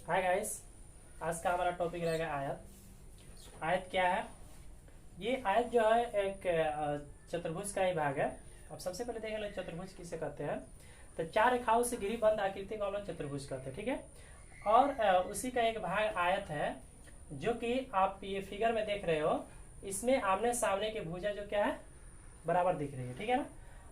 Hi guys. आज का हमारा टॉपिक रहेगा आयत। आयत क्या है? ये आयत जो है एक चतुर्भुज का ही भाग है। अब सबसे पहले देखें लोग चतुर्भुज किसे कहते हैं। तो चार रेखाओं से घिरी बंद आकृति को हम लोग चतुर्भुज कहते हैं, ठीक है। और उसी का एक भाग आयत है, जो कि आप ये फिगर में देख रहे हो। इसमें आमने सामने की भुजा जो क्या है, बराबर दिख रही है, ठीक है ना।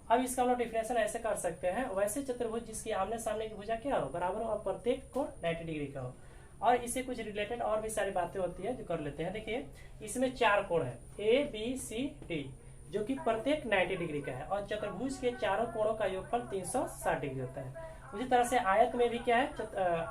अब इसका हम लोग डिफिनेशन ऐसे कर सकते हैं, वैसे चतुर्भुज जिसकी आमने सामने की भुजा क्या हो, बराबर हो और प्रत्येक कोण 90 डिग्री का हो। और इससे कुछ रिलेटेड और भी सारी बातें होती है जो कर लेते हैं। देखिए इसमें चार कोण है, ए बी सी डी, जो कि प्रत्येक 90 डिग्री का है। और चतुर्भुज के चारों कोणों का योगफल 360 डिग्री होता है। उसी तरह से आयत में भी क्या है,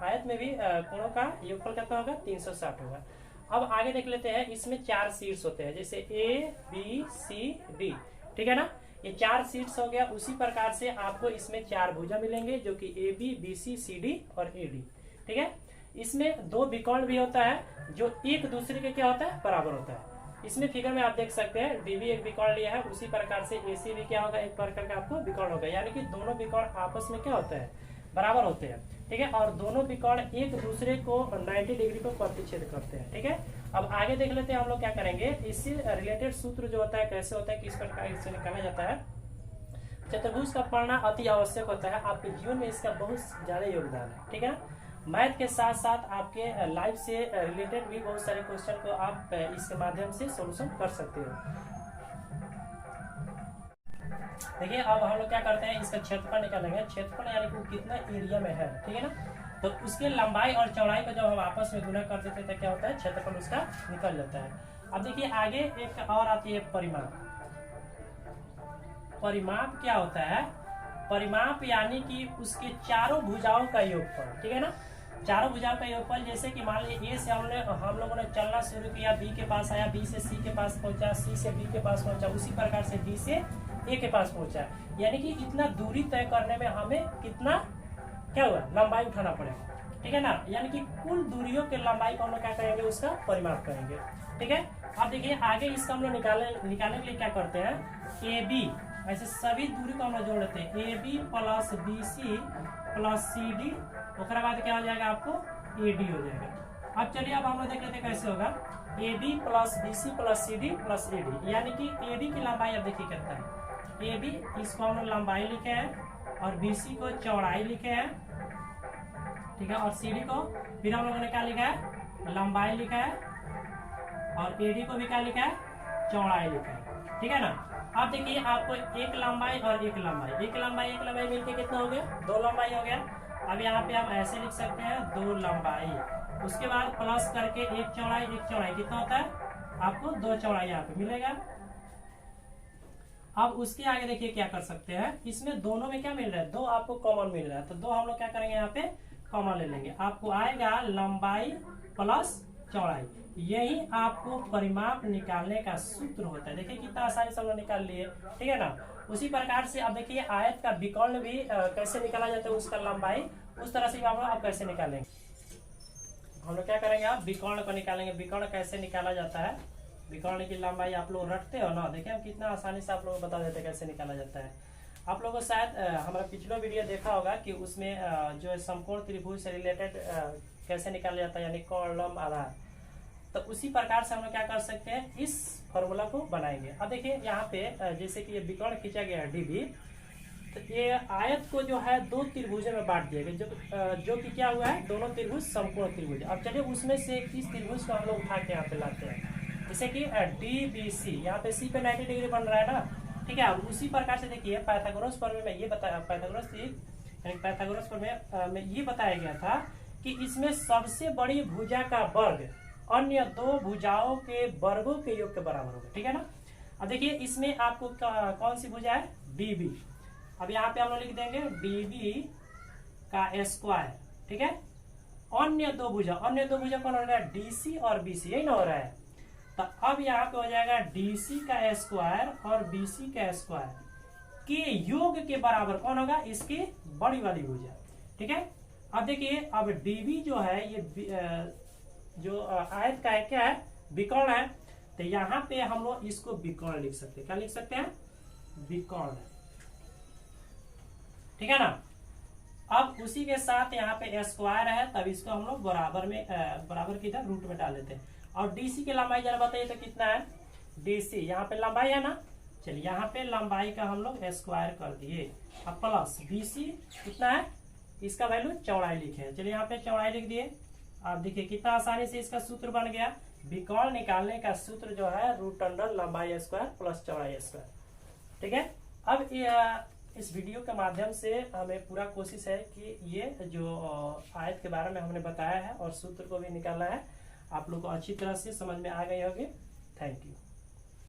आयत में भी कोणों का योगफल कितना होगा, 360 होगा। अब आगे देख लेते हैं, इसमें चार शीर्ष होते हैं, जैसे ए बी सी डी, ठीक है ना। ये चार शीर्ष हो गया। उसी प्रकार से आपको इसमें चार भुजा मिलेंगे, जो कि A B B C C D और ए डी, ठीक है। इसमें दो विकर्ण भी होता है, जो एक दूसरे के क्या होता है, बराबर होता है। इसमें फिगर में आप देख सकते हैं, डी भी एक विकर्ण लिया है, उसी प्रकार से ए सी भी क्या होगा, एक प्रकार का आपको विकर्ण होगा। यानी कि दोनों विकर्ण आपस में क्या होता है, बराबर होते हैं, ठीक है। और दोनों विकर्ण एक दूसरे को 90 डिग्री को प्रतिच्छेद करते हैं, ठीक है। अब आगे देख लेते हैं हम लोग क्या करेंगे। इससे रिलेटेड सूत्र जो होता है, कैसे होता है, किस प्रकार इससे निकाला जाता है। चतुर्भुज का पढ़ना अति आवश्यक होता है, आपके जीवन में इसका बहुत ज्यादा योगदान है, ठीक है ना। मैथ के साथ साथ आपके लाइफ से रिलेटेड भी बहुत सारे क्वेश्चन को आप इसके माध्यम से सोल्यूशन कर सकते हो। देखिए अब हम लोग क्या करते हैं, इसका क्षेत्रफल निकालेंगे। क्षेत्रफल यानी कि कितना एरिया में है, ठीक है ना। तो उसके लंबाई और चौड़ाई को जब हम आपस में गुना कर देते हैं तो क्या होता है, क्षेत्रफल उसका निकल जाता है। अब देखिए आगे एक और आती है परिमाप। परिमाप क्या होता है, परिमाप यानी कि उसके चारों भुजाओं का योगफल, ठीक है ना। चारों भुजाओं का योगफल, जैसे कि मान लीजिए ए से हम लोगों ने चलना शुरू किया, बी के पास आया, बी से सी के पास पहुंचा, सी से बी के पास पहुंचा, उसी प्रकार से डी से ए के पास पहुंचा। यानी कि इतना दूरी तय करने में हमें कितना क्या हुआ, लंबाई उठाना पड़ेगा, ठीक है ना। यानी कि कुल दूरियों के लंबाई को हम लोग क्या करेंगे, उसका परिमाप करेंगे, ठीक है। अब देखिए आगे इसका हम लोग निकालने के लिए क्या करते हैं, ए बी, ऐसे सभी दूरी को हम लोग जोड़ लेते हैं, A B plus B C plus C D, उसके बाद क्या हो जाएगा, आपको ए डी हो जाएगा। अब चलिए अब हम लोग देख लेते हैं कैसे होगा, A B plus B C plus C D plus A D. यानी कि ए बी की लंबाई अब देखिए कितना है, ए बी इसको हम लोग लंबाई लिखे हैं और बी सी को चौड़ाई लिखे हैं, ठीक है। और सी डी को फिर हम लोगों ने क्या लिखा है, लंबाई लिखा है, और ए डी को भी क्या लिखा है, चौड़ाई लिखा है, ठीक है ना। अब देखिए आपको एक लंबाई और एक लंबाई मिलके कितना हो गया, दो लंबाई हो गया। अब यहाँ पे हम ऐसे लिख सकते हैं, दो लंबाई, उसके बाद प्लस करके एक चौड़ाई कितना होता है, आपको दो चौड़ाई यहाँ पे मिलेगा। अब उसके आगे देखिए क्या कर सकते हैं, इसमें दोनों में क्या मिल रहा है, दो आपको कॉमन मिल रहा है, तो दो हम लोग क्या करेंगे, यहाँ पे कॉमन ले लेंगे। आपको आएगा लंबाई प्लस चौड़ाई। यही आपको परिमाप निकालने का सूत्र होता है। देखिए कितना आसानी से हम लोग निकाल लिए, ठीक है ना। उसी प्रकार से अब देखिए आयत का विकर्ण भी कैसे निकाला जाता है, उसका लंबाई, उस तरह से आप कैसे निकालेंगे। हम लोग क्या करेंगे, आप विकर्ण को निकालेंगे। विकर्ण कैसे निकाला जाता है, विकर्ण की लंबाई आप लोग रखते हो ना। देखिए हम कितना आसानी से आप लोगों को बता देते हैं कैसे निकाला जाता है। आप लोगों को शायद हमारा पिछला वीडियो देखा होगा कि उसमें जो समकोण त्रिभुज से रिलेटेड कैसे निकाला जाता है, यानी कोण लंब आधार। तो उसी प्रकार से हम लोग क्या कर सकते हैं, इस फॉर्मूला को बनाएंगे। अब देखिए यहाँ पे जैसे कि ये विकर्ण खींचा गया है डीबी, तो ये आयत को जो है दो त्रिभुजों में बांट दिया गया, जो कि क्या हुआ है, दोनों त्रिभुज समकोण त्रिभुज। अब चलिए उसमें से किस त्रिभुज को हम लोग उठा के यहाँ पे लाते हैं, जैसे कि डी बी सी, यहाँ पे सी पे 90 डिग्री बन रहा है ना, ठीक है। उसी प्रकार से देखिए पाइथागोरस प्रमेय में ये बताया, पाइथागोरस प्रमेय में ये बताया गया था कि इसमें सबसे बड़ी भुजा का वर्ग अन्य दो भुजाओं के वर्गों के योग के बराबर होगा, ठीक है ना। अब देखिए इसमें आपको कौन सी भुजा है, डीबी। अब यहाँ पे हम लोग लिख देंगे डीबी का स्क्वायर, ठीक है। अन्य दो भुजा कौन हो रहा है, डीसी और बीसी, यही ना हो रहा है। तो अब यहाँ पे हो जाएगा डीसी का स्क्वायर और बीसी का स्क्वायर के योग के बराबर कौन होगा, इसकी बड़ी वाली भुजा, ठीक है। अब देखिए अब डीबी जो है, ये जो आयत का है, क्या है, विकर्ण है। तो यहाँ पे हम लोग इसको विकर्ण लिख सकते हैं, क्या लिख सकते हैं, विकर्ण, ठीक है ना। अब उसी के साथ यहाँ पे स्क्वायर है, तब इसको हम लोग बराबर में बराबर की इधर रूट में डाल देते हैं। और डीसी की लंबाई जरा बताइए तो कितना है, डीसी यहाँ पे लंबाई है ना, चलिए यहाँ पे लंबाई का हम लोग स्क्वायर कर दिए। अब प्लस बीसी कितना है, इसका वैल्यू चौड़ाई लिखे है, चलिए यहाँ पे चौड़ाई लिख दिए। आप देखिए कितना आसानी से इसका सूत्र बन गया। विकर्ण निकालने का सूत्र जो है रूट अंडर लंबाई स्क्वायर प्लस चौड़ाई स्क्वायर। ठीक है, अब इस वीडियो के माध्यम से हमें पूरा कोशिश है कि ये जो आयत के बारे में हमने बताया है और सूत्र को भी निकालना है, आप लोग को अच्छी तरह से समझ में आ गई होगी। Thank you.